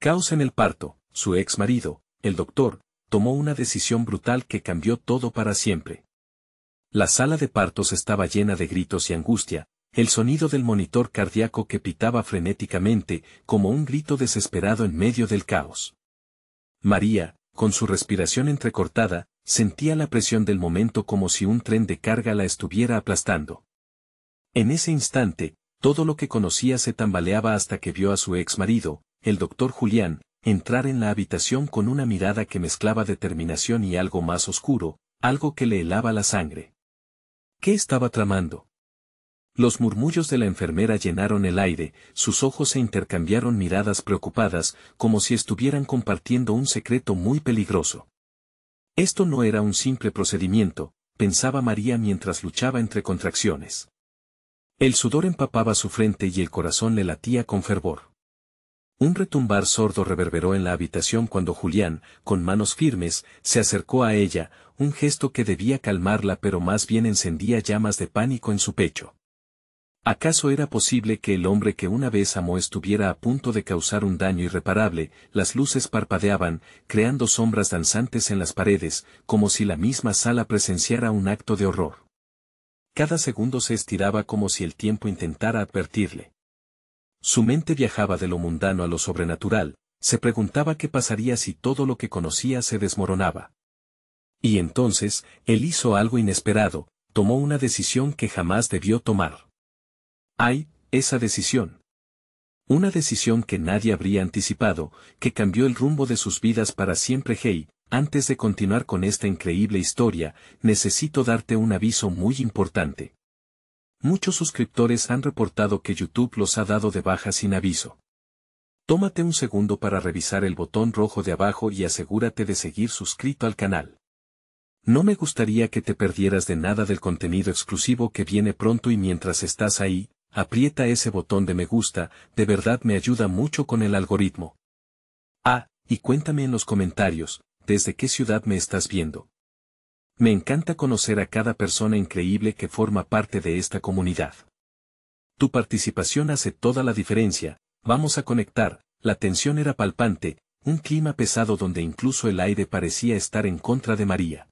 Caos en el parto. Su ex marido, el doctor, tomó una decisión brutal que cambió todo para siempre. La sala de partos estaba llena de gritos y angustia, el sonido del monitor cardíaco que pitaba frenéticamente, como un grito desesperado en medio del caos. María, con su respiración entrecortada, sentía la presión del momento como si un tren de carga la estuviera aplastando. En ese instante, todo lo que conocía se tambaleaba hasta que vio a su ex marido, el doctor Julián, entrar en la habitación con una mirada que mezclaba determinación y algo más oscuro, algo que le helaba la sangre. ¿Qué estaba tramando? Los murmullos de la enfermera llenaron el aire, sus ojos se intercambiaron miradas preocupadas, como si estuvieran compartiendo un secreto muy peligroso. Esto no era un simple procedimiento, pensaba María mientras luchaba entre contracciones. El sudor empapaba su frente y el corazón le latía con fervor. Un retumbar sordo reverberó en la habitación cuando Julián, con manos firmes, se acercó a ella, un gesto que debía calmarla pero más bien encendía llamas de pánico en su pecho. ¿Acaso era posible que el hombre que una vez amó estuviera a punto de causar un daño irreparable? Las luces parpadeaban, creando sombras danzantes en las paredes, como si la misma sala presenciara un acto de horror. Cada segundo se estiraba como si el tiempo intentara advertirle. Su mente viajaba de lo mundano a lo sobrenatural, se preguntaba qué pasaría si todo lo que conocía se desmoronaba. Y entonces, él hizo algo inesperado, tomó una decisión que jamás debió tomar. ¡Ay, esa decisión! Una decisión que nadie habría anticipado, que cambió el rumbo de sus vidas para siempre. Hey, antes de continuar con esta increíble historia, necesito darte un aviso muy importante. Muchos suscriptores han reportado que YouTube los ha dado de baja sin aviso. Tómate un segundo para revisar el botón rojo de abajo y asegúrate de seguir suscrito al canal. No me gustaría que te perdieras de nada del contenido exclusivo que viene pronto y mientras estás ahí, aprieta ese botón de me gusta, de verdad me ayuda mucho con el algoritmo. Ah, y cuéntame en los comentarios, ¿desde qué ciudad me estás viendo? Me encanta conocer a cada persona increíble que forma parte de esta comunidad. Tu participación hace toda la diferencia, vamos a conectar, la tensión era palpante, un clima pesado donde incluso el aire parecía estar en contra de María.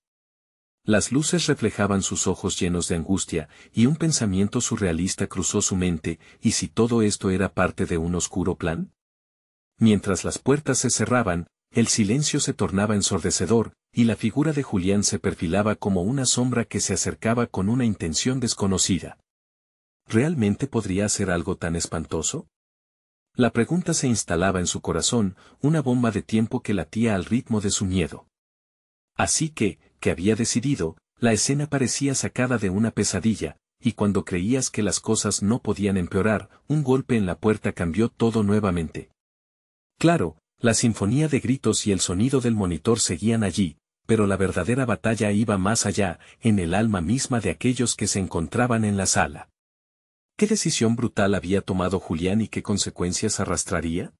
Las luces reflejaban sus ojos llenos de angustia, y un pensamiento surrealista cruzó su mente, ¿y si todo esto era parte de un oscuro plan? Mientras las puertas se cerraban, el silencio se tornaba ensordecedor, y la figura de Julián se perfilaba como una sombra que se acercaba con una intención desconocida. ¿Realmente podría hacer algo tan espantoso? La pregunta se instalaba en su corazón, una bomba de tiempo que latía al ritmo de su miedo. Así que había decidido, la escena parecía sacada de una pesadilla, y cuando creías que las cosas no podían empeorar, un golpe en la puerta cambió todo nuevamente. Claro, la sinfonía de gritos y el sonido del monitor seguían allí, pero la verdadera batalla iba más allá, en el alma misma de aquellos que se encontraban en la sala. ¿Qué decisión brutal había tomado Julián y qué consecuencias arrastraría?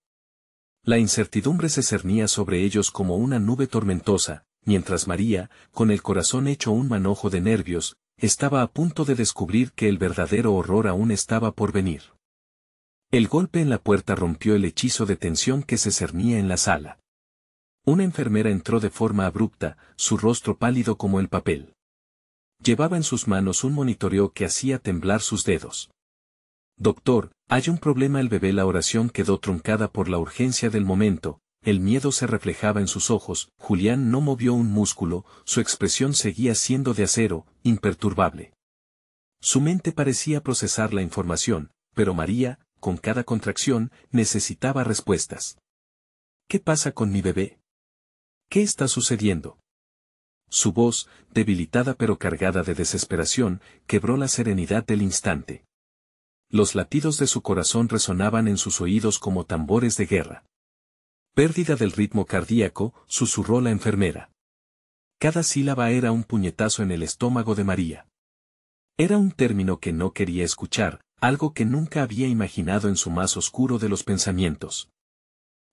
La incertidumbre se cernía sobre ellos como una nube tormentosa, mientras María, con el corazón hecho un manojo de nervios, estaba a punto de descubrir que el verdadero horror aún estaba por venir. El golpe en la puerta rompió el hechizo de tensión que se cernía en la sala. Una enfermera entró de forma abrupta, su rostro pálido como el papel. Llevaba en sus manos un monitoreo que hacía temblar sus dedos. «Doctor, hay un problema». El bebé. La oración quedó truncada por la urgencia del momento, el miedo se reflejaba en sus ojos. Julián no movió un músculo, su expresión seguía siendo de acero, imperturbable. Su mente parecía procesar la información, pero María, con cada contracción, necesitaba respuestas. «¿Qué pasa con mi bebé? ¿Qué está sucediendo?». Su voz, debilitada pero cargada de desesperación, quebró la serenidad del instante. Los latidos de su corazón resonaban en sus oídos como tambores de guerra. «Pérdida del ritmo cardíaco», susurró la enfermera. Cada sílaba era un puñetazo en el estómago de María. Era un término que no quería escuchar, algo que nunca había imaginado en su más oscuro de los pensamientos.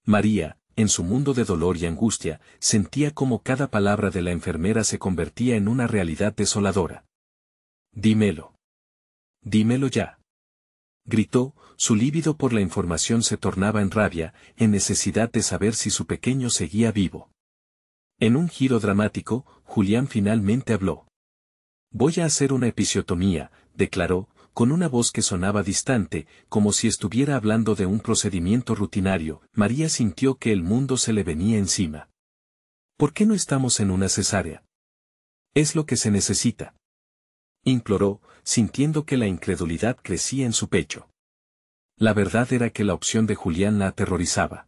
María, en su mundo de dolor y angustia, sentía como cada palabra de la enfermera se convertía en una realidad desoladora. «Dímelo. Dímelo ya». Gritó, su líbido por la información se tornaba en rabia, en necesidad de saber si su pequeño seguía vivo. En un giro dramático, Julián finalmente habló. Voy a hacer una episiotomía, declaró, con una voz que sonaba distante, como si estuviera hablando de un procedimiento rutinario. María sintió que el mundo se le venía encima. ¿Por qué no estamos en una cesárea? Es lo que se necesita. Imploró, sintiendo que la incredulidad crecía en su pecho. La verdad era que la opción de Julián la aterrorizaba.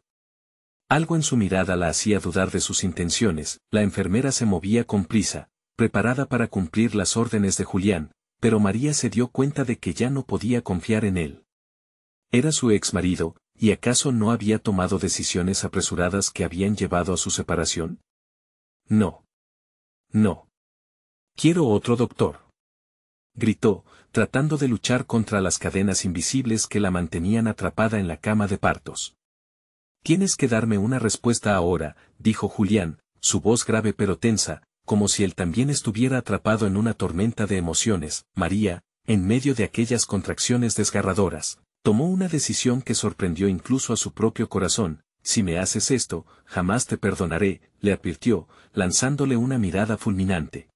Algo en su mirada la hacía dudar de sus intenciones. La enfermera se movía con prisa, preparada para cumplir las órdenes de Julián, pero María se dio cuenta de que ya no podía confiar en él. Era su ex marido, ¿y acaso no había tomado decisiones apresuradas que habían llevado a su separación? No. No. Quiero otro doctor. Gritó, tratando de luchar contra las cadenas invisibles que la mantenían atrapada en la cama de partos. Tienes que darme una respuesta ahora, dijo Julián, su voz grave pero tensa, como si él también estuviera atrapado en una tormenta de emociones. María, en medio de aquellas contracciones desgarradoras, tomó una decisión que sorprendió incluso a su propio corazón. Si me haces esto, jamás te perdonaré, le advirtió, lanzándole una mirada fulminante.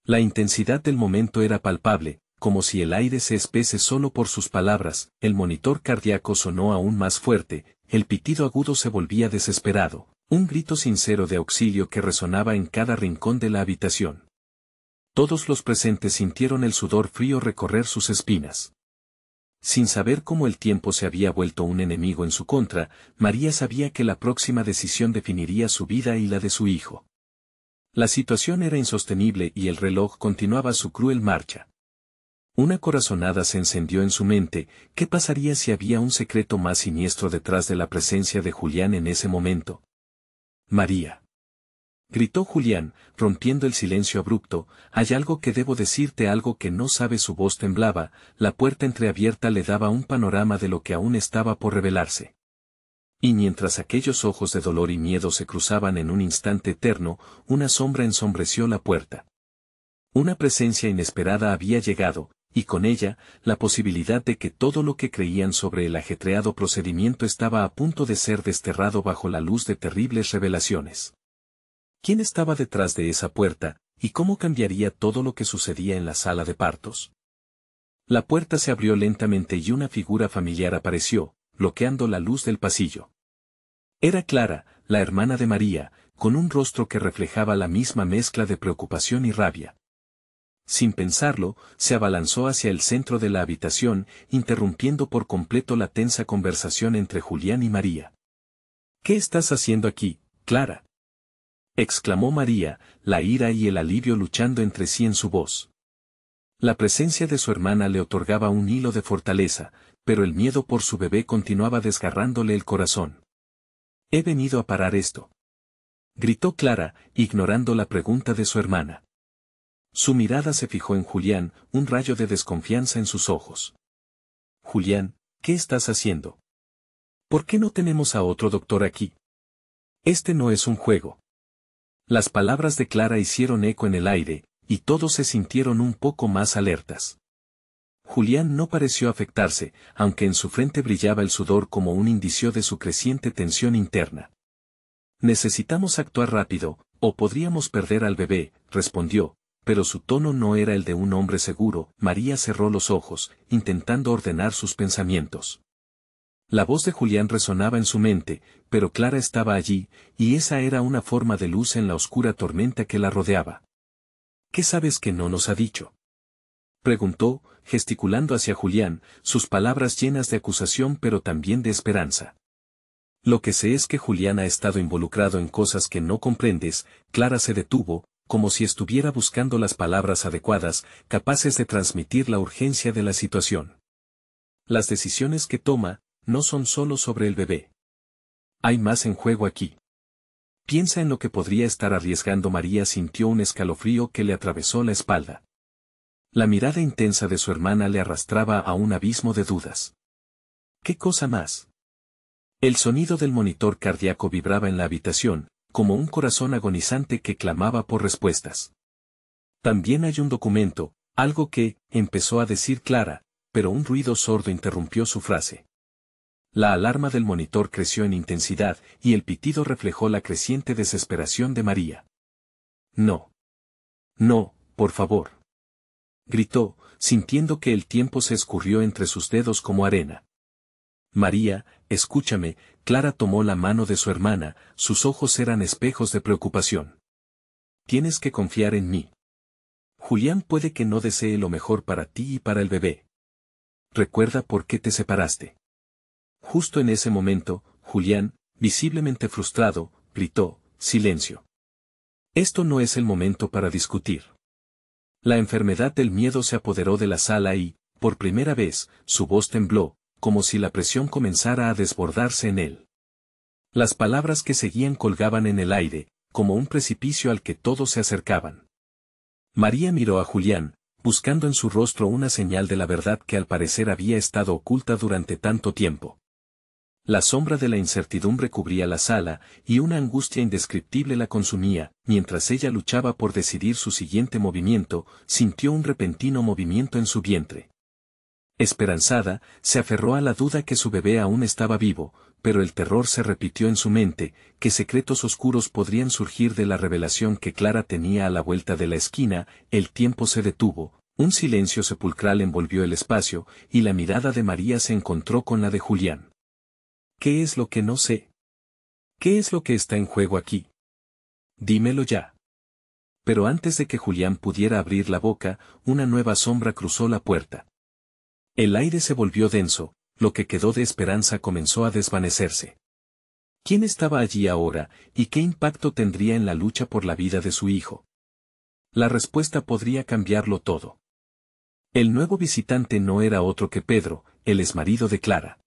La intensidad del momento era palpable, como si el aire se espese solo por sus palabras. El monitor cardíaco sonó aún más fuerte, el pitido agudo se volvía desesperado, un grito sincero de auxilio que resonaba en cada rincón de la habitación. Todos los presentes sintieron el sudor frío recorrer sus espinas. Sin saber cómo el tiempo se había vuelto un enemigo en su contra, María sabía que la próxima decisión definiría su vida y la de su hijo. La situación era insostenible y el reloj continuaba su cruel marcha. Una corazonada se encendió en su mente. ¿Qué pasaría si había un secreto más siniestro detrás de la presencia de Julián en ese momento? María. Gritó Julián, rompiendo el silencio abrupto, hay algo que debo decirte, algo que no sabes. Su voz temblaba, la puerta entreabierta le daba un panorama de lo que aún estaba por revelarse. Y mientras aquellos ojos de dolor y miedo se cruzaban en un instante eterno, una sombra ensombreció la puerta. Una presencia inesperada había llegado, y con ella, la posibilidad de que todo lo que creían sobre el ajetreado procedimiento estaba a punto de ser desterrado bajo la luz de terribles revelaciones. ¿Quién estaba detrás de esa puerta, y cómo cambiaría todo lo que sucedía en la sala de partos? La puerta se abrió lentamente y una figura familiar apareció, bloqueando la luz del pasillo. Era Clara, la hermana de María, con un rostro que reflejaba la misma mezcla de preocupación y rabia. Sin pensarlo, se abalanzó hacia el centro de la habitación, interrumpiendo por completo la tensa conversación entre Julián y María. ¿Qué estás haciendo aquí, Clara?, exclamó María, la ira y el alivio luchando entre sí en su voz. La presencia de su hermana le otorgaba un hilo de fortaleza, pero el miedo por su bebé continuaba desgarrándole el corazón. He venido a parar esto, gritó Clara, ignorando la pregunta de su hermana. Su mirada se fijó en Julián, un rayo de desconfianza en sus ojos. Julián, ¿qué estás haciendo? ¿Por qué no tenemos a otro doctor aquí? Este no es un juego. Las palabras de Clara hicieron eco en el aire, y todos se sintieron un poco más alertas. Julián no pareció afectarse, aunque en su frente brillaba el sudor como un indicio de su creciente tensión interna. Necesitamos actuar rápido, o podríamos perder al bebé, respondió, pero su tono no era el de un hombre seguro. María cerró los ojos, intentando ordenar sus pensamientos. La voz de Julián resonaba en su mente, pero Clara estaba allí, y esa era una forma de luz en la oscura tormenta que la rodeaba. ¿Qué sabes que no nos ha dicho?, preguntó, gesticulando hacia Julián, sus palabras llenas de acusación pero también de esperanza. Lo que sé es que Julián ha estado involucrado en cosas que no comprendes. Clara se detuvo, como si estuviera buscando las palabras adecuadas, capaces de transmitir la urgencia de la situación. Las decisiones que toma, no son solo sobre el bebé. Hay más en juego aquí. Piensa en lo que podría estar arriesgando. María sintió un escalofrío que le atravesó la espalda. La mirada intensa de su hermana le arrastraba a un abismo de dudas. ¿Qué cosa más? El sonido del monitor cardíaco vibraba en la habitación, como un corazón agonizante que clamaba por respuestas. También hay un documento, algo que, empezó a decir Clara, pero un ruido sordo interrumpió su frase. La alarma del monitor creció en intensidad y el pitido reflejó la creciente desesperación de María. No. No, por favor. Gritó, sintiendo que el tiempo se escurrió entre sus dedos como arena. María, escúchame. Clara tomó la mano de su hermana, sus ojos eran espejos de preocupación. Tienes que confiar en mí. Julián puede que no desee lo mejor para ti y para el bebé. Recuerda por qué te separaste. Justo en ese momento, Julián, visiblemente frustrado, gritó, silencio. Esto no es el momento para discutir. La enfermedad del miedo se apoderó de la sala y, por primera vez, su voz tembló, como si la presión comenzara a desbordarse en él. Las palabras que seguían colgaban en el aire, como un precipicio al que todos se acercaban. María miró a Julián, buscando en su rostro una señal de la verdad que al parecer había estado oculta durante tanto tiempo. La sombra de la incertidumbre cubría la sala, y una angustia indescriptible la consumía. Mientras ella luchaba por decidir su siguiente movimiento, sintió un repentino movimiento en su vientre. Esperanzada, se aferró a la duda que su bebé aún estaba vivo, pero el terror se repitió en su mente, que secretos oscuros podrían surgir de la revelación que Clara tenía a la vuelta de la esquina. El tiempo se detuvo, un silencio sepulcral envolvió el espacio, y la mirada de María se encontró con la de Julián. ¿Qué es lo que no sé? ¿Qué es lo que está en juego aquí? Dímelo ya. Pero antes de que Julián pudiera abrir la boca, una nueva sombra cruzó la puerta. El aire se volvió denso, lo que quedó de esperanza comenzó a desvanecerse. ¿Quién estaba allí ahora, y qué impacto tendría en la lucha por la vida de su hijo? La respuesta podría cambiarlo todo. El nuevo visitante no era otro que Pedro, el exmarido de Clara.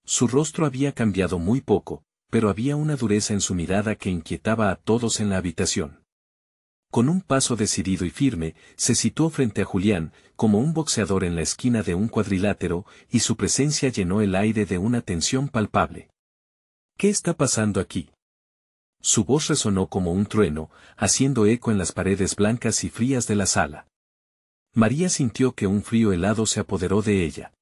Su rostro había cambiado muy poco, pero había una dureza en su mirada que inquietaba a todos en la habitación. Con un paso decidido y firme, se situó frente a Julián, como un boxeador en la esquina de un cuadrilátero, y su presencia llenó el aire de una tensión palpable. ¿Qué está pasando aquí? Su voz resonó como un trueno, haciendo eco en las paredes blancas y frías de la sala. María sintió que un frío helado se apoderó de ella.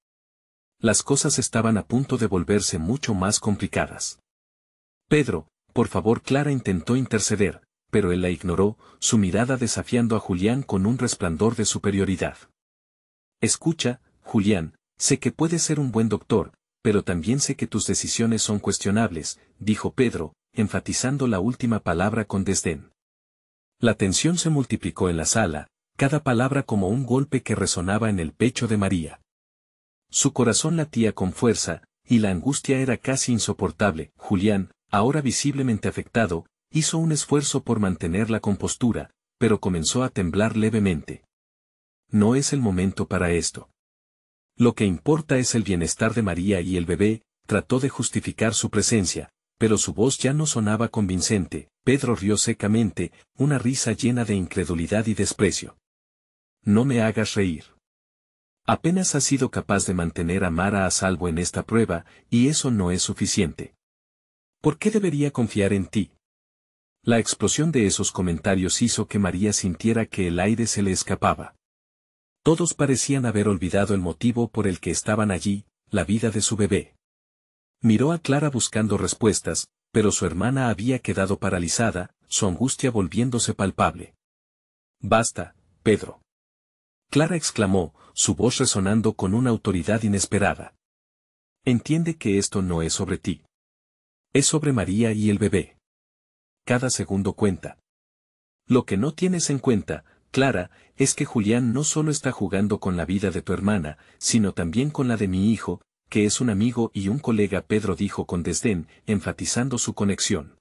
Las cosas estaban a punto de volverse mucho más complicadas. Pedro, por favor. Clara intentó interceder, pero él la ignoró, su mirada desafiando a Julián con un resplandor de superioridad. Escucha, Julián, sé que puedes ser un buen doctor, pero también sé que tus decisiones son cuestionables, dijo Pedro, enfatizando la última palabra con desdén. La tensión se multiplicó en la sala, cada palabra como un golpe que resonaba en el pecho de María. Su corazón latía con fuerza, y la angustia era casi insoportable. Julián, ahora visiblemente afectado, hizo un esfuerzo por mantener la compostura, pero comenzó a temblar levemente. No es el momento para esto. Lo que importa es el bienestar de María y el bebé. Trató de justificar su presencia, pero su voz ya no sonaba convincente. Pedro rió secamente, una risa llena de incredulidad y desprecio. No me hagas reír. Apenas has sido capaz de mantener a Mara a salvo en esta prueba, y eso no es suficiente. ¿Por qué debería confiar en ti? La explosión de esos comentarios hizo que María sintiera que el aire se le escapaba. Todos parecían haber olvidado el motivo por el que estaban allí, la vida de su bebé. Miró a Clara buscando respuestas, pero su hermana había quedado paralizada, su angustia volviéndose palpable. Basta, Pedro. Clara exclamó, su voz resonando con una autoridad inesperada. Entiende que esto no es sobre ti. Es sobre María y el bebé. Cada segundo cuenta. Lo que no tienes en cuenta, Clara, es que Julián no solo está jugando con la vida de tu hermana, sino también con la de mi hijo, que es un amigo y un colega. Pedro dijo con desdén, enfatizando su conexión.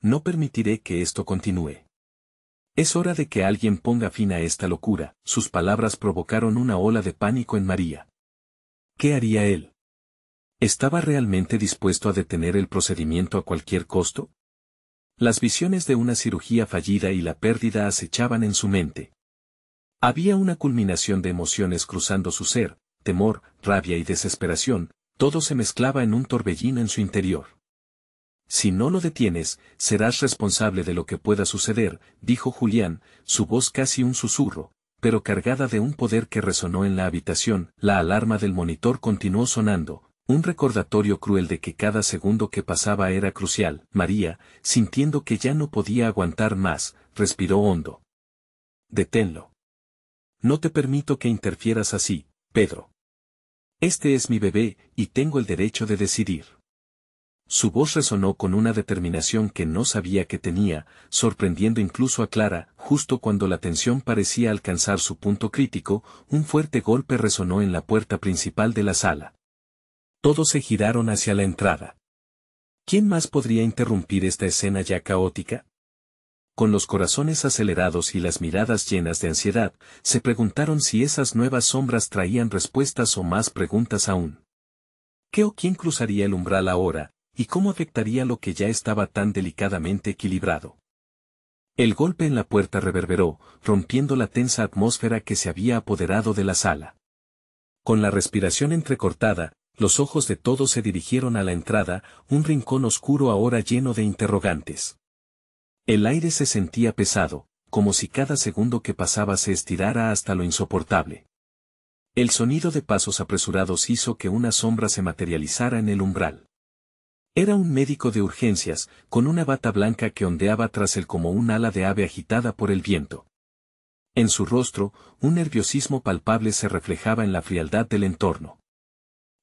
No permitiré que esto continúe. Es hora de que alguien ponga fin a esta locura. Sus palabras provocaron una ola de pánico en María. ¿Qué haría él? ¿Estaba realmente dispuesto a detener el procedimiento a cualquier costo? Las visiones de una cirugía fallida y la pérdida acechaban en su mente. Había una culminación de emociones cruzando su ser, temor, rabia y desesperación, todo se mezclaba en un torbellino en su interior. Si no lo detienes, serás responsable de lo que pueda suceder, dijo Julián, su voz casi un susurro, pero cargada de un poder que resonó en la habitación. La alarma del monitor continuó sonando, un recordatorio cruel de que cada segundo que pasaba era crucial. María, sintiendo que ya no podía aguantar más, respiró hondo. Deténlo. No te permito que interfieras así, Pedro. Este es mi bebé, y tengo el derecho de decidir. Su voz resonó con una determinación que no sabía que tenía, sorprendiendo incluso a Clara. Justo cuando la tensión parecía alcanzar su punto crítico, un fuerte golpe resonó en la puerta principal de la sala. Todos se giraron hacia la entrada. ¿Quién más podría interrumpir esta escena ya caótica? Con los corazones acelerados y las miradas llenas de ansiedad, se preguntaron si esas nuevas sombras traían respuestas o más preguntas aún. ¿Qué o quién cruzaría el umbral ahora, y cómo afectaría lo que ya estaba tan delicadamente equilibrado? El golpe en la puerta reverberó, rompiendo la tensa atmósfera que se había apoderado de la sala. Con la respiración entrecortada, los ojos de todos se dirigieron a la entrada, un rincón oscuro ahora lleno de interrogantes. El aire se sentía pesado, como si cada segundo que pasaba se estirara hasta lo insoportable. El sonido de pasos apresurados hizo que una sombra se materializara en el umbral. Era un médico de urgencias, con una bata blanca que ondeaba tras él como un ala de ave agitada por el viento. En su rostro, un nerviosismo palpable se reflejaba en la frialdad del entorno.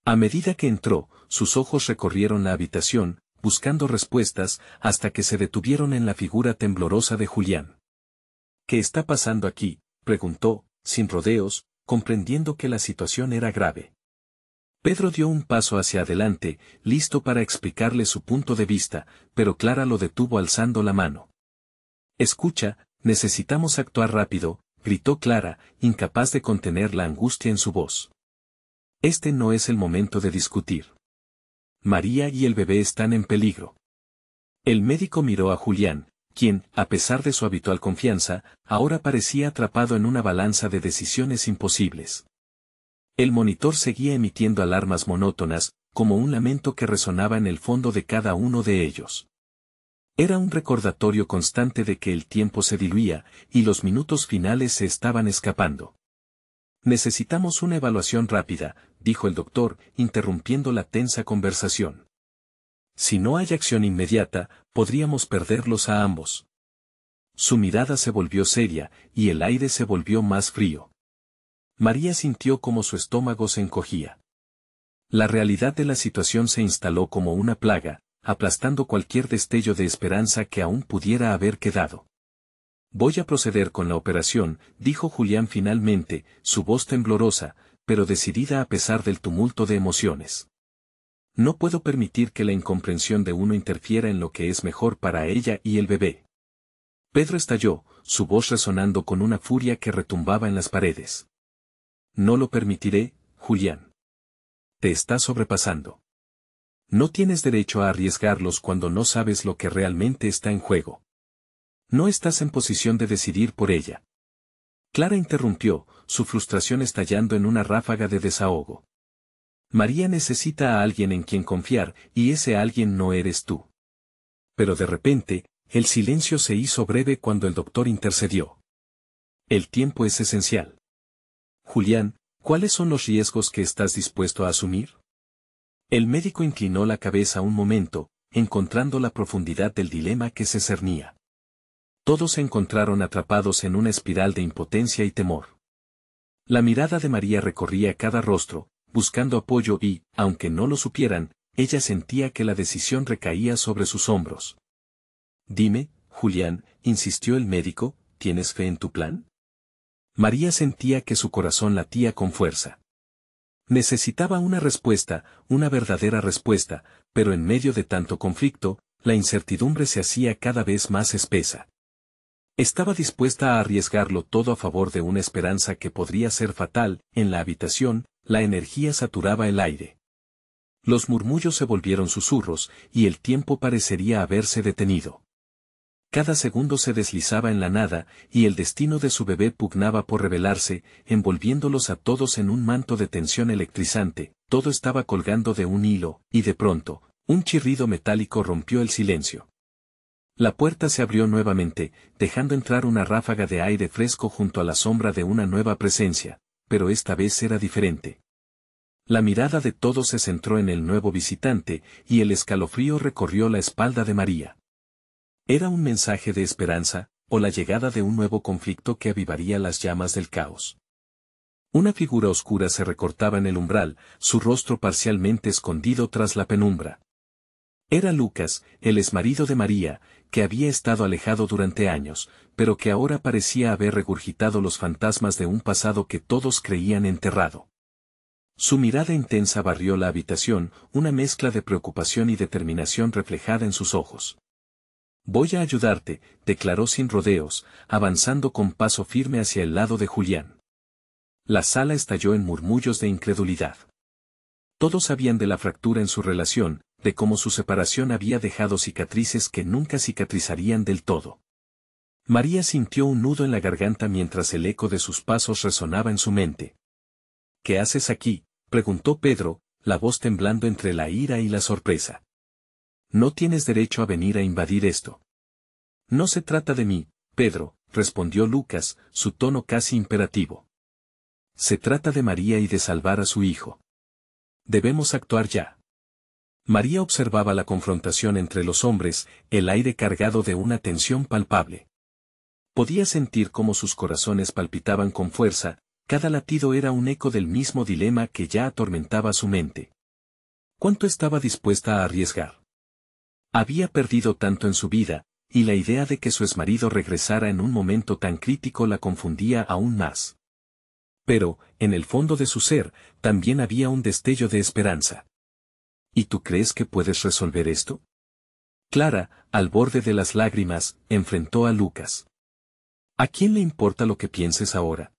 A medida que entró, sus ojos recorrieron la habitación, buscando respuestas, hasta que se detuvieron en la figura temblorosa de Julián. ¿Qué está pasando aquí?, preguntó, sin rodeos, comprendiendo que la situación era grave. Pedro dio un paso hacia adelante, listo para explicarle su punto de vista, pero Clara lo detuvo alzando la mano. «Escucha, necesitamos actuar rápido», gritó Clara, incapaz de contener la angustia en su voz. «Este no es el momento de discutir. María y el bebé están en peligro». El médico miró a Julián, quien, a pesar de su habitual confianza, ahora parecía atrapado en una balanza de decisiones imposibles. El monitor seguía emitiendo alarmas monótonas, como un lamento que resonaba en el fondo de cada uno de ellos. Era un recordatorio constante de que el tiempo se diluía, y los minutos finales se estaban escapando. «Necesitamos una evaluación rápida», dijo el doctor, interrumpiendo la tensa conversación. «Si no hay acción inmediata, podríamos perderlos a ambos». Su mirada se volvió seria, y el aire se volvió más frío. María sintió como su estómago se encogía. La realidad de la situación se instaló como una plaga, aplastando cualquier destello de esperanza que aún pudiera haber quedado. «Voy a proceder con la operación», dijo Julián finalmente, su voz temblorosa, pero decidida a pesar del tumulto de emociones. «No puedo permitir que la incomprensión de uno interfiera en lo que es mejor para ella y el bebé». Pedro estalló, su voz resonando con una furia que retumbaba en las paredes. «No lo permitiré, Julián. Te estás sobrepasando. No tienes derecho a arriesgarlos cuando no sabes lo que realmente está en juego. No estás en posición de decidir por ella». Clara interrumpió, su frustración estallando en una ráfaga de desahogo. «María necesita a alguien en quien confiar, y ese alguien no eres tú». Pero de repente, el silencio se hizo breve cuando el doctor intercedió. «El tiempo es esencial. Julián, ¿cuáles son los riesgos que estás dispuesto a asumir?». El médico inclinó la cabeza un momento, encontrando la profundidad del dilema que se cernía. Todos se encontraron atrapados en una espiral de impotencia y temor. La mirada de María recorría cada rostro, buscando apoyo y, aunque no lo supieran, ella sentía que la decisión recaía sobre sus hombros. «Dime, Julián», insistió el médico, «¿tienes fe en tu plan?». María sentía que su corazón latía con fuerza. Necesitaba una respuesta, una verdadera respuesta, pero en medio de tanto conflicto, la incertidumbre se hacía cada vez más espesa. Estaba dispuesta a arriesgarlo todo a favor de una esperanza que podría ser fatal. En la habitación, la energía saturaba el aire. Los murmullos se volvieron susurros, y el tiempo parecería haberse detenido. Cada segundo se deslizaba en la nada, y el destino de su bebé pugnaba por revelarse, envolviéndolos a todos en un manto de tensión electrizante. Todo estaba colgando de un hilo, y de pronto, un chirrido metálico rompió el silencio. La puerta se abrió nuevamente, dejando entrar una ráfaga de aire fresco junto a la sombra de una nueva presencia, pero esta vez era diferente. La mirada de todos se centró en el nuevo visitante, y el escalofrío recorrió la espalda de María. ¿Era un mensaje de esperanza, o la llegada de un nuevo conflicto que avivaría las llamas del caos? Una figura oscura se recortaba en el umbral, su rostro parcialmente escondido tras la penumbra. Era Lucas, el exmarido de María, que había estado alejado durante años, pero que ahora parecía haber regurgitado los fantasmas de un pasado que todos creían enterrado. Su mirada intensa barrió la habitación, una mezcla de preocupación y determinación reflejada en sus ojos. «Voy a ayudarte», declaró sin rodeos, avanzando con paso firme hacia el lado de Julián. La sala estalló en murmullos de incredulidad. Todos sabían de la fractura en su relación, de cómo su separación había dejado cicatrices que nunca cicatrizarían del todo. María sintió un nudo en la garganta mientras el eco de sus pasos resonaba en su mente. «¿Qué haces aquí?», preguntó Pedro, la voz temblando entre la ira y la sorpresa. «No tienes derecho a venir a invadir esto». «No se trata de mí, Pedro», respondió Lucas, su tono casi imperativo. «Se trata de María y de salvar a su hijo. Debemos actuar ya». María observaba la confrontación entre los hombres, el aire cargado de una tensión palpable. Podía sentir cómo sus corazones palpitaban con fuerza, cada latido era un eco del mismo dilema que ya atormentaba su mente. ¿Cuánto estaba dispuesta a arriesgar? Había perdido tanto en su vida, y la idea de que su exmarido regresara en un momento tan crítico la confundía aún más. Pero, en el fondo de su ser, también había un destello de esperanza. ¿Y tú crees que puedes resolver esto? Clara, al borde de las lágrimas, enfrentó a Lucas. ¿A quién le importa lo que pienses ahora?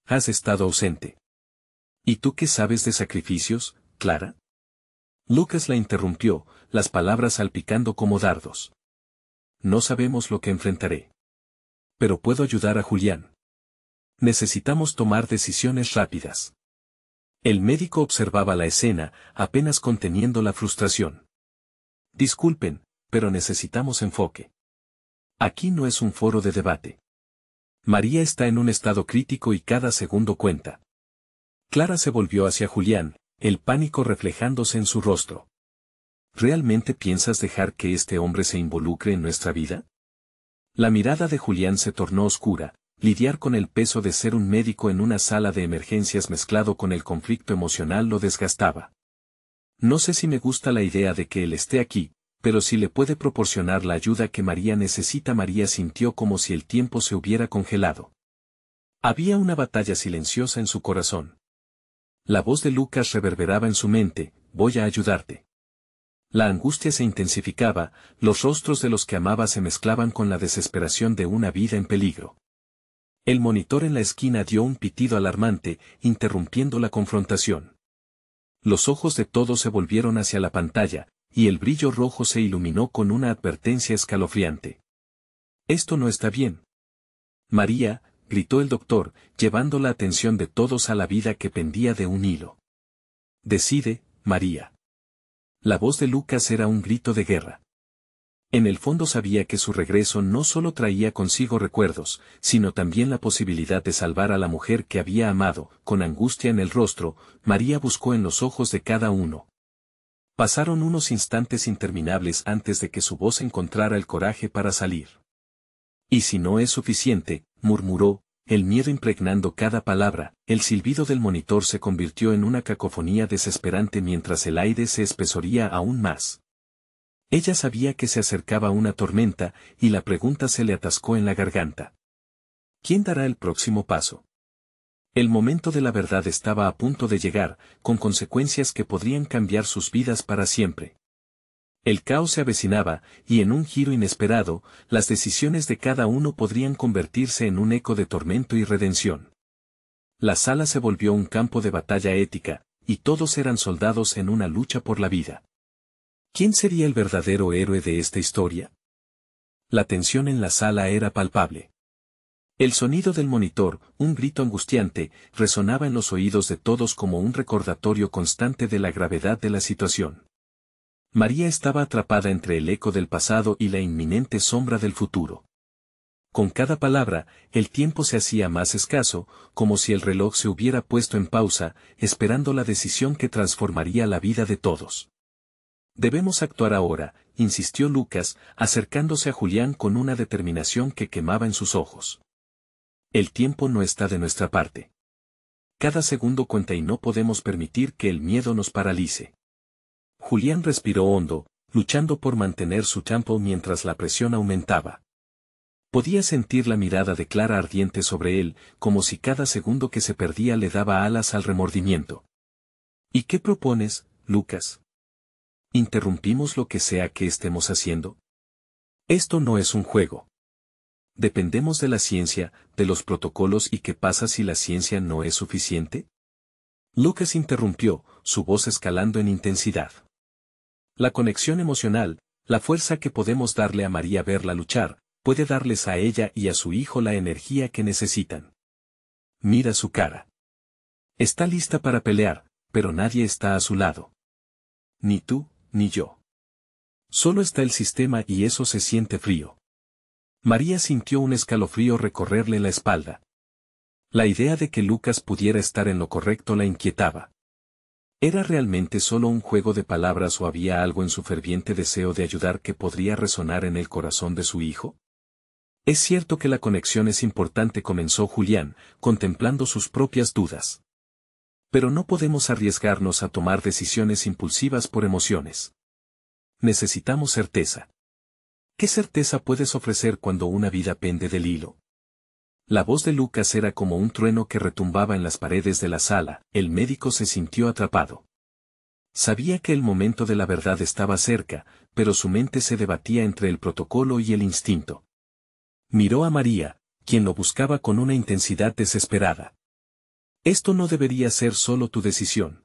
Has estado ausente. ¿Y tú qué sabes de sacrificios, Clara? Lucas la interrumpió, las palabras salpicando como dardos. No sabemos lo que enfrentaré. Pero puedo ayudar a Julián. Necesitamos tomar decisiones rápidas. El médico observaba la escena, apenas conteniendo la frustración. Disculpen, pero necesitamos enfoque. Aquí no es un foro de debate. María está en un estado crítico y cada segundo cuenta. Clara se volvió hacia Julián, el pánico reflejándose en su rostro. ¿Realmente piensas dejar que este hombre se involucre en nuestra vida? La mirada de Julián se tornó oscura. Lidiar con el peso de ser un médico en una sala de emergencias mezclado con el conflicto emocional lo desgastaba. No sé si me gusta la idea de que él esté aquí, pero si le puede proporcionar la ayuda que María necesita. María sintió como si el tiempo se hubiera congelado. Había una batalla silenciosa en su corazón. La voz de Lucas reverberaba en su mente, «Voy a ayudarte». La angustia se intensificaba, los rostros de los que amaba se mezclaban con la desesperación de una vida en peligro. El monitor en la esquina dio un pitido alarmante, interrumpiendo la confrontación. Los ojos de todos se volvieron hacia la pantalla, y el brillo rojo se iluminó con una advertencia escalofriante. «Esto no está bien». «María», gritó el doctor, llevando la atención de todos a la vida que pendía de un hilo. «Decide, María». La voz de Lucas era un grito de guerra. En el fondo sabía que su regreso no solo traía consigo recuerdos, sino también la posibilidad de salvar a la mujer que había amado. Con angustia en el rostro, María buscó en los ojos de cada uno. Pasaron unos instantes interminables antes de que su voz encontrara el coraje para salir. «Y si no es suficiente», murmuró, el miedo impregnando cada palabra. El silbido del monitor se convirtió en una cacofonía desesperante mientras el aire se espesoría aún más. Ella sabía que se acercaba una tormenta, y la pregunta se le atascó en la garganta. ¿Quién dará el próximo paso? El momento de la verdad estaba a punto de llegar, con consecuencias que podrían cambiar sus vidas para siempre. El caos se avecinaba, y en un giro inesperado, las decisiones de cada uno podrían convertirse en un eco de tormento y redención. La sala se volvió un campo de batalla ética, y todos eran soldados en una lucha por la vida. ¿Quién sería el verdadero héroe de esta historia? La tensión en la sala era palpable. El sonido del monitor, un grito angustiante, resonaba en los oídos de todos como un recordatorio constante de la gravedad de la situación. María estaba atrapada entre el eco del pasado y la inminente sombra del futuro. Con cada palabra, el tiempo se hacía más escaso, como si el reloj se hubiera puesto en pausa, esperando la decisión que transformaría la vida de todos. Debemos actuar ahora, insistió Lucas, acercándose a Julián con una determinación que quemaba en sus ojos. El tiempo no está de nuestra parte. Cada segundo cuenta y no podemos permitir que el miedo nos paralice. Julián respiró hondo, luchando por mantener su tempo mientras la presión aumentaba. Podía sentir la mirada de Clara ardiente sobre él, como si cada segundo que se perdía le daba alas al remordimiento. ¿Y qué propones, Lucas? ¿Interrumpimos lo que sea que estemos haciendo? Esto no es un juego. ¿Dependemos de la ciencia, de los protocolos y qué pasa si la ciencia no es suficiente? Lucas interrumpió, su voz escalando en intensidad. La conexión emocional, la fuerza que podemos darle a María verla luchar, puede darles a ella y a su hijo la energía que necesitan. Mira su cara. Está lista para pelear, pero nadie está a su lado. Ni tú, ni yo. Solo está el sistema y eso se siente frío. María sintió un escalofrío recorrerle la espalda. La idea de que Lucas pudiera estar en lo correcto la inquietaba. ¿Era realmente solo un juego de palabras o había algo en su ferviente deseo de ayudar que podría resonar en el corazón de su hijo? Es cierto que la conexión es importante, comenzó Julián, contemplando sus propias dudas. Pero no podemos arriesgarnos a tomar decisiones impulsivas por emociones. Necesitamos certeza. ¿Qué certeza puedes ofrecer cuando una vida pende del hilo? La voz de Lucas era como un trueno que retumbaba en las paredes de la sala. El médico se sintió atrapado. Sabía que el momento de la verdad estaba cerca, pero su mente se debatía entre el protocolo y el instinto. Miró a María, quien lo buscaba con una intensidad desesperada. Esto no debería ser solo tu decisión.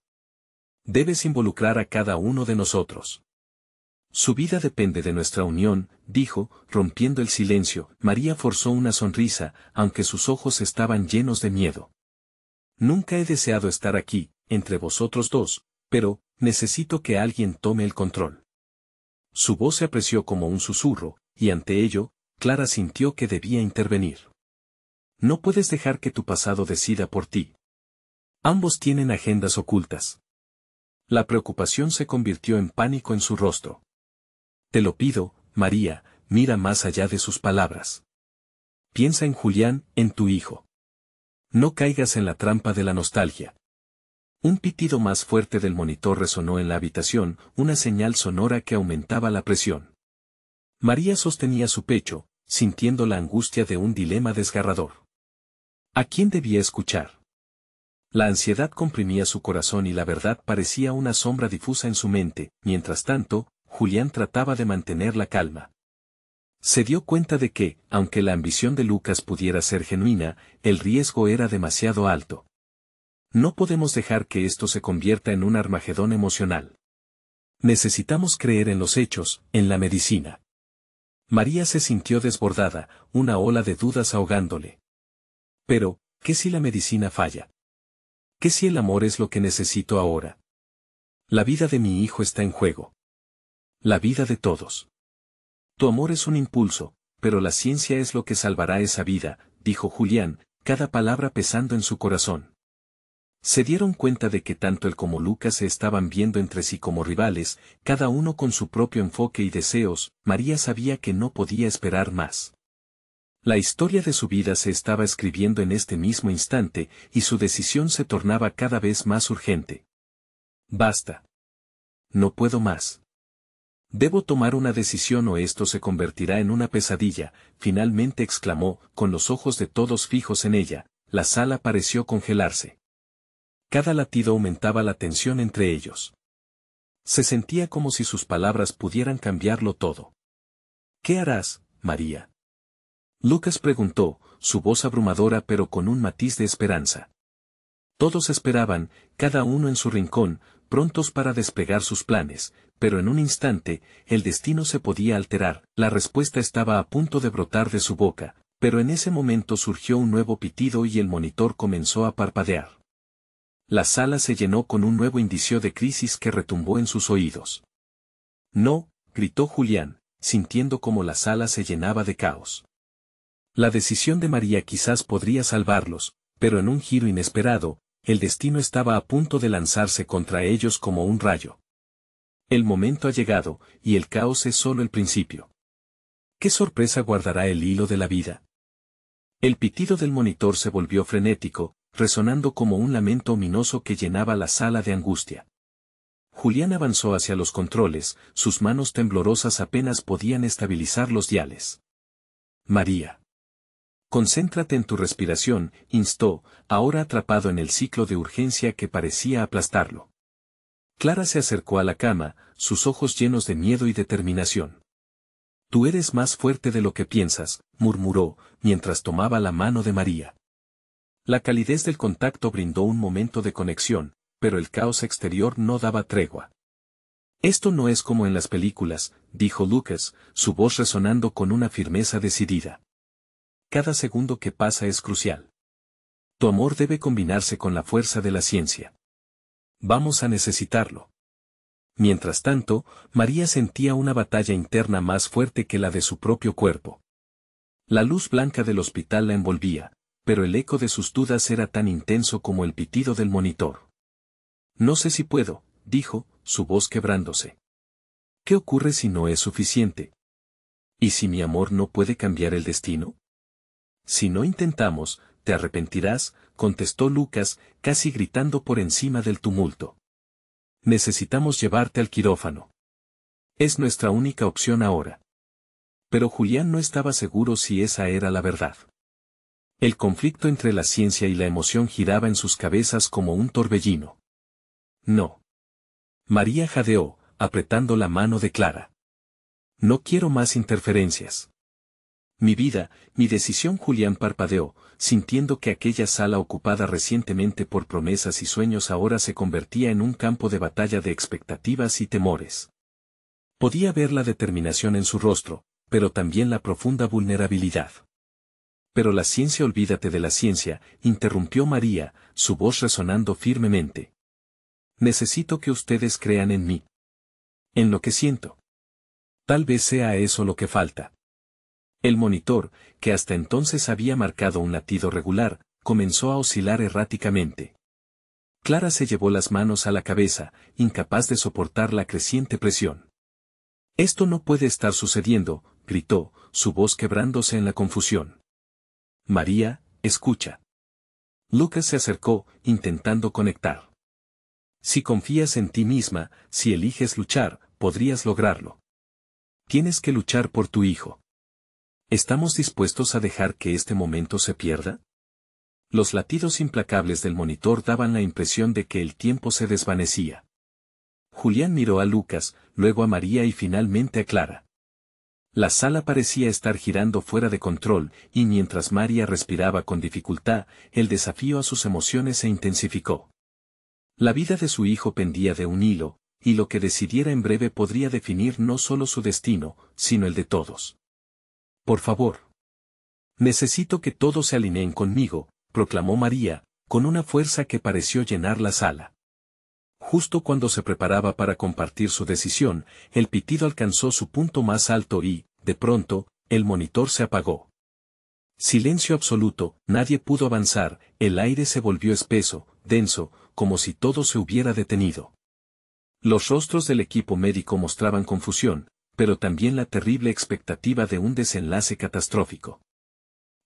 Debes involucrar a cada uno de nosotros. Su vida depende de nuestra unión, dijo, rompiendo el silencio. María forzó una sonrisa, aunque sus ojos estaban llenos de miedo. Nunca he deseado estar aquí, entre vosotros dos, pero, necesito que alguien tome el control. Su voz se apreció como un susurro, y ante ello, Clara sintió que debía intervenir. No puedes dejar que tu pasado decida por ti. Ambos tienen agendas ocultas. La preocupación se convirtió en pánico en su rostro. Te lo pido, María, mira más allá de sus palabras. Piensa en Julián, en tu hijo. No caigas en la trampa de la nostalgia. Un pitido más fuerte del monitor resonó en la habitación, una señal sonora que aumentaba la presión. María sostenía su pecho, sintiendo la angustia de un dilema desgarrador. ¿A quién debía escuchar? La ansiedad comprimía su corazón y la verdad parecía una sombra difusa en su mente. Mientras tanto, Julián trataba de mantener la calma. Se dio cuenta de que, aunque la ambición de Lucas pudiera ser genuina, el riesgo era demasiado alto. No podemos dejar que esto se convierta en un Armagedón emocional. Necesitamos creer en los hechos, en la medicina. María se sintió desbordada, una ola de dudas ahogándole. Pero, ¿qué si la medicina falla? ¿Qué si el amor es lo que necesito ahora? La vida de mi hijo está en juego. La vida de todos. Tu amor es un impulso, pero la ciencia es lo que salvará esa vida, dijo Julián, cada palabra pesando en su corazón. Se dieron cuenta de que tanto él como Lucas se estaban viendo entre sí como rivales, cada uno con su propio enfoque y deseos. María sabía que no podía esperar más. La historia de su vida se estaba escribiendo en este mismo instante, y su decisión se tornaba cada vez más urgente. Basta. No puedo más. Debo tomar una decisión o esto se convertirá en una pesadilla, finalmente exclamó, con los ojos de todos fijos en ella. La sala pareció congelarse. Cada latido aumentaba la tensión entre ellos. Se sentía como si sus palabras pudieran cambiarlo todo. ¿Qué harás, María? Lucas preguntó, su voz abrumadora pero con un matiz de esperanza. Todos esperaban, cada uno en su rincón, prontos para desplegar sus planes, pero en un instante, el destino se podía alterar. La respuesta estaba a punto de brotar de su boca, pero en ese momento surgió un nuevo pitido y el monitor comenzó a parpadear. La sala se llenó con un nuevo indicio de crisis que retumbó en sus oídos. No, gritó Julián, sintiendo como la sala se llenaba de caos. La decisión de María quizás podría salvarlos, pero en un giro inesperado, el destino estaba a punto de lanzarse contra ellos como un rayo. El momento ha llegado, y el caos es solo el principio. ¿Qué sorpresa guardará el hilo de la vida? El pitido del monitor se volvió frenético, resonando como un lamento ominoso que llenaba la sala de angustia. Julián avanzó hacia los controles, sus manos temblorosas apenas podían estabilizar los diales. María. Concéntrate en tu respiración, instó, ahora atrapado en el ciclo de urgencia que parecía aplastarlo. Clara se acercó a la cama, sus ojos llenos de miedo y determinación. Tú eres más fuerte de lo que piensas, murmuró, mientras tomaba la mano de María. La calidez del contacto brindó un momento de conexión, pero el caos exterior no daba tregua. Esto no es como en las películas, dijo Lucas, su voz resonando con una firmeza decidida. Cada segundo que pasa es crucial. Tu amor debe combinarse con la fuerza de la ciencia. Vamos a necesitarlo. Mientras tanto, María sentía una batalla interna más fuerte que la de su propio cuerpo. La luz blanca del hospital la envolvía, pero el eco de sus dudas era tan intenso como el pitido del monitor. No sé si puedo, dijo, su voz quebrándose. ¿Qué ocurre si no es suficiente? ¿Y si mi amor no puede cambiar el destino? Si no intentamos, te arrepentirás, contestó Lucas, casi gritando por encima del tumulto. Necesitamos llevarte al quirófano. Es nuestra única opción ahora. Pero Julián no estaba seguro si esa era la verdad. El conflicto entre la ciencia y la emoción giraba en sus cabezas como un torbellino. No. María jadeó, apretando la mano de Clara. No quiero más interferencias. Mi vida, mi decisión. Julián parpadeó, sintiendo que aquella sala ocupada recientemente por promesas y sueños ahora se convertía en un campo de batalla de expectativas y temores. Podía ver la determinación en su rostro, pero también la profunda vulnerabilidad. Pero la ciencia, olvídate de la ciencia, interrumpió María, su voz resonando firmemente. Necesito que ustedes crean en mí. En lo que siento. Tal vez sea eso lo que falta. El monitor, que hasta entonces había marcado un latido regular, comenzó a oscilar erráticamente. Clara se llevó las manos a la cabeza, incapaz de soportar la creciente presión. Esto no puede estar sucediendo, gritó, su voz quebrándose en la confusión. María, escucha. Lucas se acercó, intentando conectar. Si confías en ti misma, si eliges luchar, podrías lograrlo. Tienes que luchar por tu hijo. ¿Estamos dispuestos a dejar que este momento se pierda? Los latidos implacables del monitor daban la impresión de que el tiempo se desvanecía. Julián miró a Lucas, luego a María y finalmente a Clara. La sala parecía estar girando fuera de control, y mientras María respiraba con dificultad, el desafío a sus emociones se intensificó. La vida de su hijo pendía de un hilo, y lo que decidiera en breve podría definir no solo su destino, sino el de todos. Por favor. Necesito que todos se alineen conmigo, proclamó María, con una fuerza que pareció llenar la sala. Justo cuando se preparaba para compartir su decisión, el pitido alcanzó su punto más alto y, de pronto, el monitor se apagó. Silencio absoluto, nadie pudo avanzar, el aire se volvió espeso, denso, como si todo se hubiera detenido. Los rostros del equipo médico mostraban confusión, pero también la terrible expectativa de un desenlace catastrófico.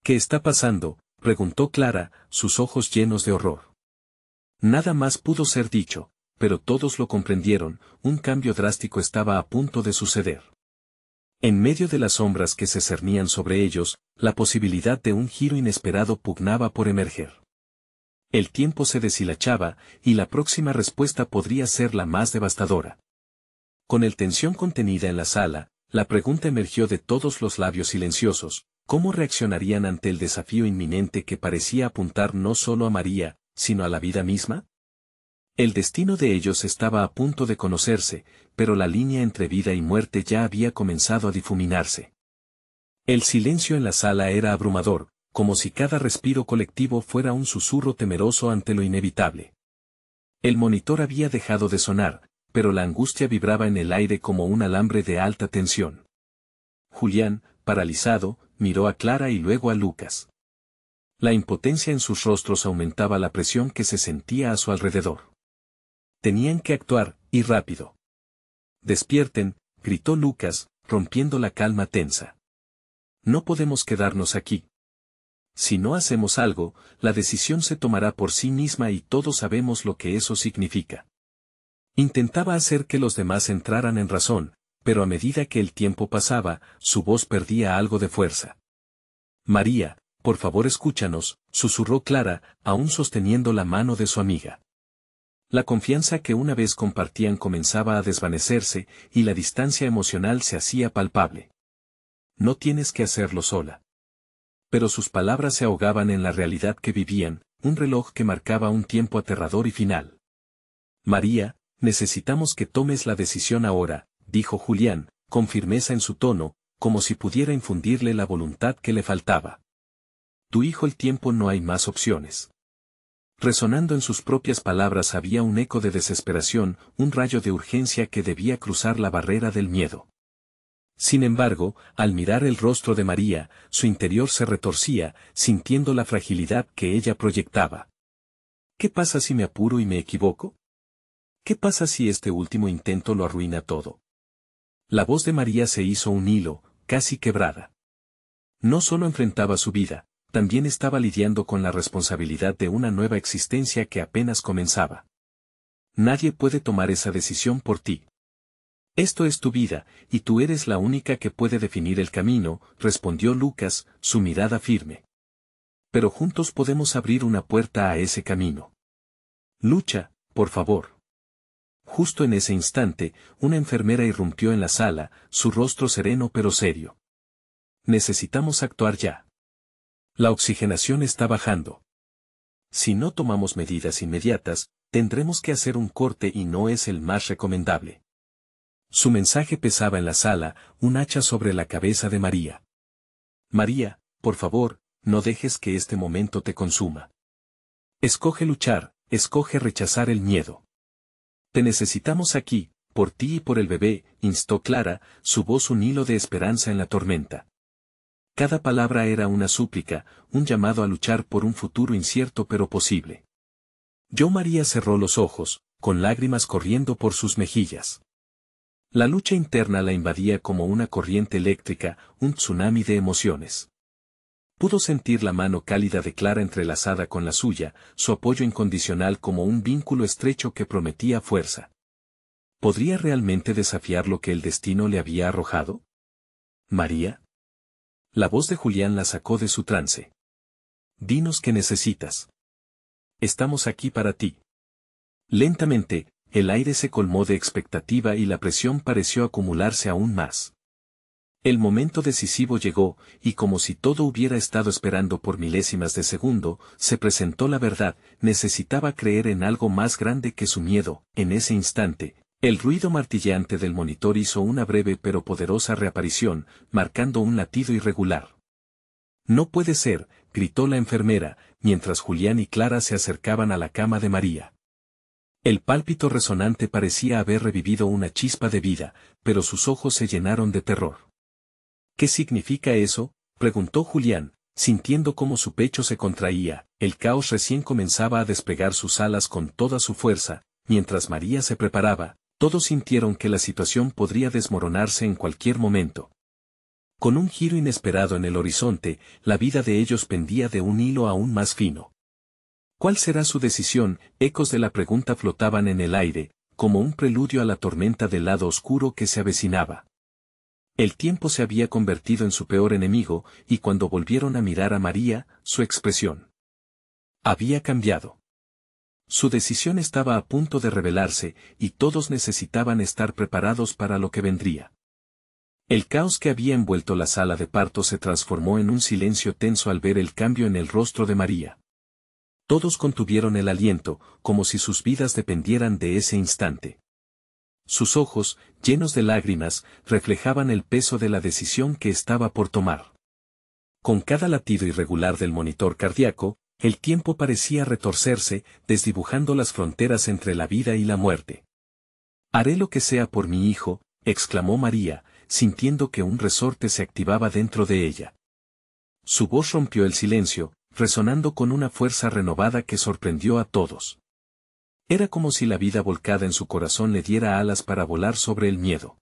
¿Qué está pasando?, preguntó Clara, sus ojos llenos de horror. Nada más pudo ser dicho, pero todos lo comprendieron, un cambio drástico estaba a punto de suceder. En medio de las sombras que se cernían sobre ellos, la posibilidad de un giro inesperado pugnaba por emerger. El tiempo se deshilachaba, y la próxima respuesta podría ser la más devastadora. Con el tensión contenida en la sala, la pregunta emergió de todos los labios silenciosos: ¿cómo reaccionarían ante el desafío inminente que parecía apuntar no solo a María, sino a la vida misma? El destino de ellos estaba a punto de conocerse, pero la línea entre vida y muerte ya había comenzado a difuminarse. El silencio en la sala era abrumador, como si cada respiro colectivo fuera un susurro temeroso ante lo inevitable. El monitor había dejado de sonar, pero la angustia vibraba en el aire como un alambre de alta tensión. Julián, paralizado, miró a Clara y luego a Lucas. La impotencia en sus rostros aumentaba la presión que se sentía a su alrededor. Tenían que actuar, y rápido. «Despierten», gritó Lucas, rompiendo la calma tensa. «No podemos quedarnos aquí. Si no hacemos algo, la decisión se tomará por sí misma y todos sabemos lo que eso significa». Intentaba hacer que los demás entraran en razón, pero a medida que el tiempo pasaba, su voz perdía algo de fuerza. «María, por favor escúchanos», susurró Clara, aún sosteniendo la mano de su amiga. La confianza que una vez compartían comenzaba a desvanecerse, y la distancia emocional se hacía palpable. «No tienes que hacerlo sola». Pero sus palabras se ahogaban en la realidad que vivían, un reloj que marcaba un tiempo aterrador y final. «María, necesitamos que tomes la decisión ahora», dijo Julián, con firmeza en su tono, como si pudiera infundirle la voluntad que le faltaba. «Tu hijo, el tiempo, no hay más opciones». Resonando en sus propias palabras había un eco de desesperación, un rayo de urgencia que debía cruzar la barrera del miedo. Sin embargo, al mirar el rostro de María, su interior se retorcía, sintiendo la fragilidad que ella proyectaba. ¿Qué pasa si me apuro y me equivoco? ¿Qué pasa si este último intento lo arruina todo? La voz de María se hizo un hilo, casi quebrada. No solo enfrentaba su vida, también estaba lidiando con la responsabilidad de una nueva existencia que apenas comenzaba. «Nadie puede tomar esa decisión por ti. Esto es tu vida, y tú eres la única que puede definir el camino», respondió Lucas, su mirada firme. «Pero juntos podemos abrir una puerta a ese camino. Lucha, por favor». Justo en ese instante, una enfermera irrumpió en la sala, su rostro sereno pero serio. «Necesitamos actuar ya. La oxigenación está bajando. Si no tomamos medidas inmediatas, tendremos que hacer un corte y no es el más recomendable». Su mensaje pesaba en la sala, un hacha sobre la cabeza de María. «María, por favor, no dejes que este momento te consuma. Escoge luchar, escoge rechazar el miedo. Te necesitamos aquí, por ti y por el bebé», instó Clara, su voz un hilo de esperanza en la tormenta. Cada palabra era una súplica, un llamado a luchar por un futuro incierto pero posible. María cerró los ojos, con lágrimas corriendo por sus mejillas. La lucha interna la invadía como una corriente eléctrica, un tsunami de emociones. Pudo sentir la mano cálida de Clara entrelazada con la suya, su apoyo incondicional como un vínculo estrecho que prometía fuerza. ¿Podría realmente desafiar lo que el destino le había arrojado? «María». La voz de Julián la sacó de su trance. «Dinos qué necesitas. Estamos aquí para ti». Lentamente, el aire se colmó de expectativa y la presión pareció acumularse aún más. El momento decisivo llegó, y como si todo hubiera estado esperando por milésimas de segundo, se presentó la verdad. Necesitaba creer en algo más grande que su miedo. En ese instante, el ruido martilleante del monitor hizo una breve pero poderosa reaparición, marcando un latido irregular. «No puede ser», gritó la enfermera, mientras Julián y Clara se acercaban a la cama de María. El pálpito resonante parecía haber revivido una chispa de vida, pero sus ojos se llenaron de terror. «¿Qué significa eso?», preguntó Julián, sintiendo cómo su pecho se contraía. El caos recién comenzaba a desplegar sus alas con toda su fuerza, mientras María se preparaba. Todos sintieron que la situación podría desmoronarse en cualquier momento. Con un giro inesperado en el horizonte, la vida de ellos pendía de un hilo aún más fino. «¿Cuál será su decisión?», ecos de la pregunta flotaban en el aire, como un preludio a la tormenta del lado oscuro que se avecinaba. El tiempo se había convertido en su peor enemigo, y cuando volvieron a mirar a María, su expresión había cambiado. Su decisión estaba a punto de revelarse, y todos necesitaban estar preparados para lo que vendría. El caos que había envuelto la sala de parto se transformó en un silencio tenso al ver el cambio en el rostro de María. Todos contuvieron el aliento, como si sus vidas dependieran de ese instante. Sus ojos, llenos de lágrimas, reflejaban el peso de la decisión que estaba por tomar. Con cada latido irregular del monitor cardíaco, el tiempo parecía retorcerse, desdibujando las fronteras entre la vida y la muerte. Haré lo que sea por mi hijo, exclamó María, sintiendo que un resorte se activaba dentro de ella. Su voz rompió el silencio, resonando con una fuerza renovada que sorprendió a todos. Era como si la vida volcada en su corazón le diera alas para volar sobre el miedo.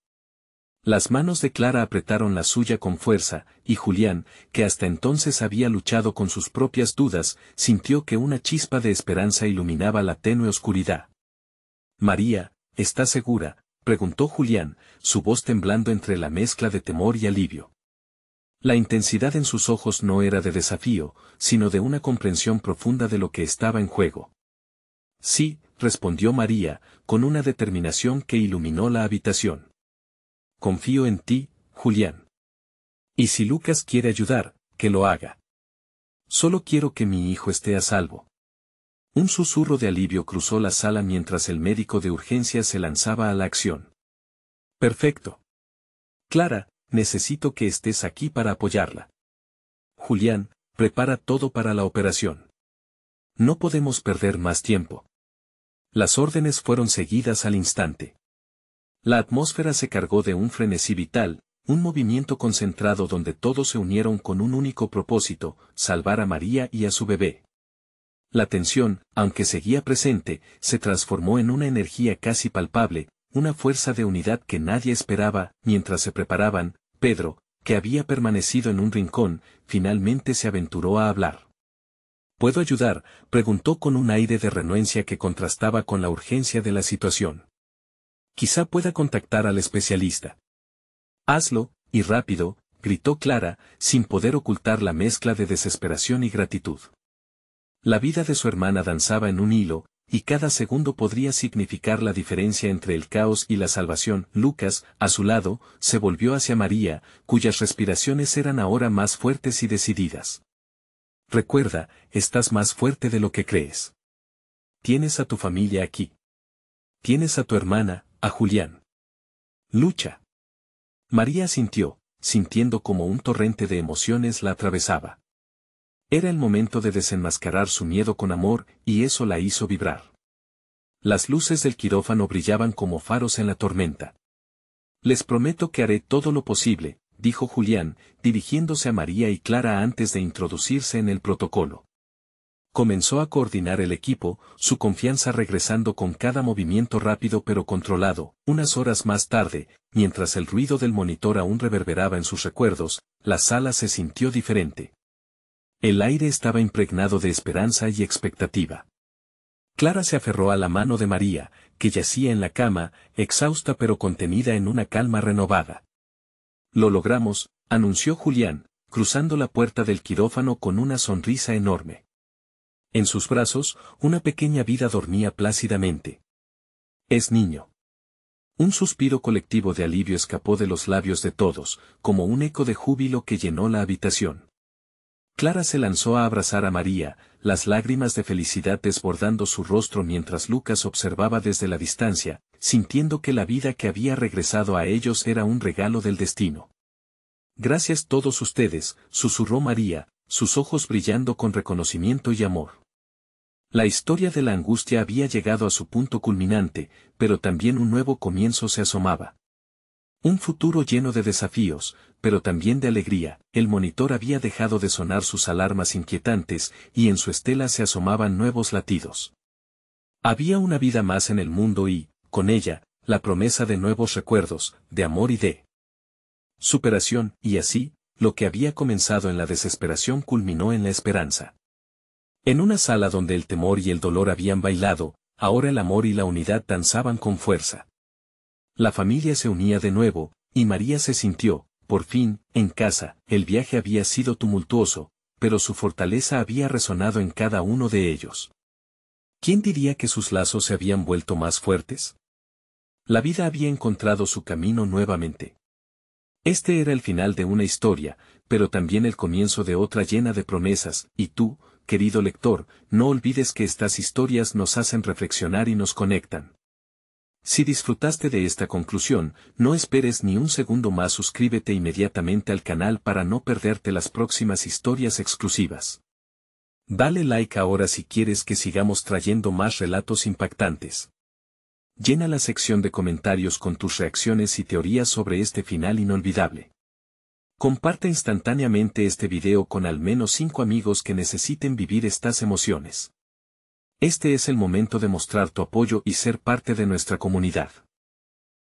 Las manos de Clara apretaron la suya con fuerza, y Julián, que hasta entonces había luchado con sus propias dudas, sintió que una chispa de esperanza iluminaba la tenue oscuridad. María, ¿estás segura?, preguntó Julián, su voz temblando entre la mezcla de temor y alivio. La intensidad en sus ojos no era de desafío, sino de una comprensión profunda de lo que estaba en juego. Sí, respondió María, con una determinación que iluminó la habitación. Confío en ti, Julián. Y si Lucas quiere ayudar, que lo haga. Solo quiero que mi hijo esté a salvo. Un susurro de alivio cruzó la sala mientras el médico de urgencias se lanzaba a la acción. Perfecto. Clara, necesito que estés aquí para apoyarla. Julián, prepara todo para la operación. No podemos perder más tiempo. Las órdenes fueron seguidas al instante. La atmósfera se cargó de un frenesí vital, un movimiento concentrado donde todos se unieron con un único propósito, salvar a María y a su bebé. La tensión, aunque seguía presente, se transformó en una energía casi palpable, una fuerza de unidad que nadie esperaba. Mientras se preparaban, Pedro, que había permanecido en un rincón, finalmente se aventuró a hablar. ¿Puedo ayudar?, preguntó con un aire de renuencia que contrastaba con la urgencia de la situación. Quizá pueda contactar al especialista. Hazlo, y rápido, gritó Clara, sin poder ocultar la mezcla de desesperación y gratitud. La vida de su hermana danzaba en un hilo, y cada segundo podría significar la diferencia entre el caos y la salvación. Lucas, a su lado, se volvió hacia María, cuyas respiraciones eran ahora más fuertes y decididas. Recuerda, estás más fuerte de lo que crees. Tienes a tu familia aquí. Tienes a tu hermana, a Julián. Lucha. María asintió, sintiendo como un torrente de emociones la atravesaba. Era el momento de desenmascarar su miedo con amor, y eso la hizo vibrar. Las luces del quirófano brillaban como faros en la tormenta. Les prometo que haré todo lo posible, dijo Julián, dirigiéndose a María y Clara antes de introducirse en el protocolo. Comenzó a coordinar el equipo, su confianza regresando con cada movimiento rápido pero controlado. Unas horas más tarde, mientras el ruido del monitor aún reverberaba en sus recuerdos, la sala se sintió diferente. El aire estaba impregnado de esperanza y expectativa. Clara se aferró a la mano de María, que yacía en la cama, exhausta pero contenida en una calma renovada. Lo logramos, anunció Julián, cruzando la puerta del quirófano con una sonrisa enorme. En sus brazos, una pequeña vida dormía plácidamente. Es niño. Un suspiro colectivo de alivio escapó de los labios de todos, como un eco de júbilo que llenó la habitación. Clara se lanzó a abrazar a María, las lágrimas de felicidad desbordando su rostro mientras Lucas observaba desde la distancia, sintiendo que la vida que había regresado a ellos era un regalo del destino. Gracias todos ustedes, susurró María, sus ojos brillando con reconocimiento y amor. La historia de la angustia había llegado a su punto culminante, pero también un nuevo comienzo se asomaba. Un futuro lleno de desafíos, pero también de alegría. El monitor había dejado de sonar sus alarmas inquietantes, y en su estela se asomaban nuevos latidos. Había una vida más en el mundo y, con ella, la promesa de nuevos recuerdos, de amor y de superación, y así, lo que había comenzado en la desesperación culminó en la esperanza. En una sala donde el temor y el dolor habían bailado, ahora el amor y la unidad danzaban con fuerza. La familia se unía de nuevo, y María se sintió, por fin, en casa. El viaje había sido tumultuoso, pero su fortaleza había resonado en cada uno de ellos. ¿Quién diría que sus lazos se habían vuelto más fuertes? La vida había encontrado su camino nuevamente. Este era el final de una historia, pero también el comienzo de otra llena de promesas, y tú, querido lector, no olvides que estas historias nos hacen reflexionar y nos conectan. Si disfrutaste de esta conclusión, no esperes ni un segundo más, suscríbete inmediatamente al canal para no perderte las próximas historias exclusivas. Dale like ahora si quieres que sigamos trayendo más relatos impactantes. Llena la sección de comentarios con tus reacciones y teorías sobre este final inolvidable. Comparte instantáneamente este video con al menos 5 amigos que necesiten vivir estas emociones. Este es el momento de mostrar tu apoyo y ser parte de nuestra comunidad.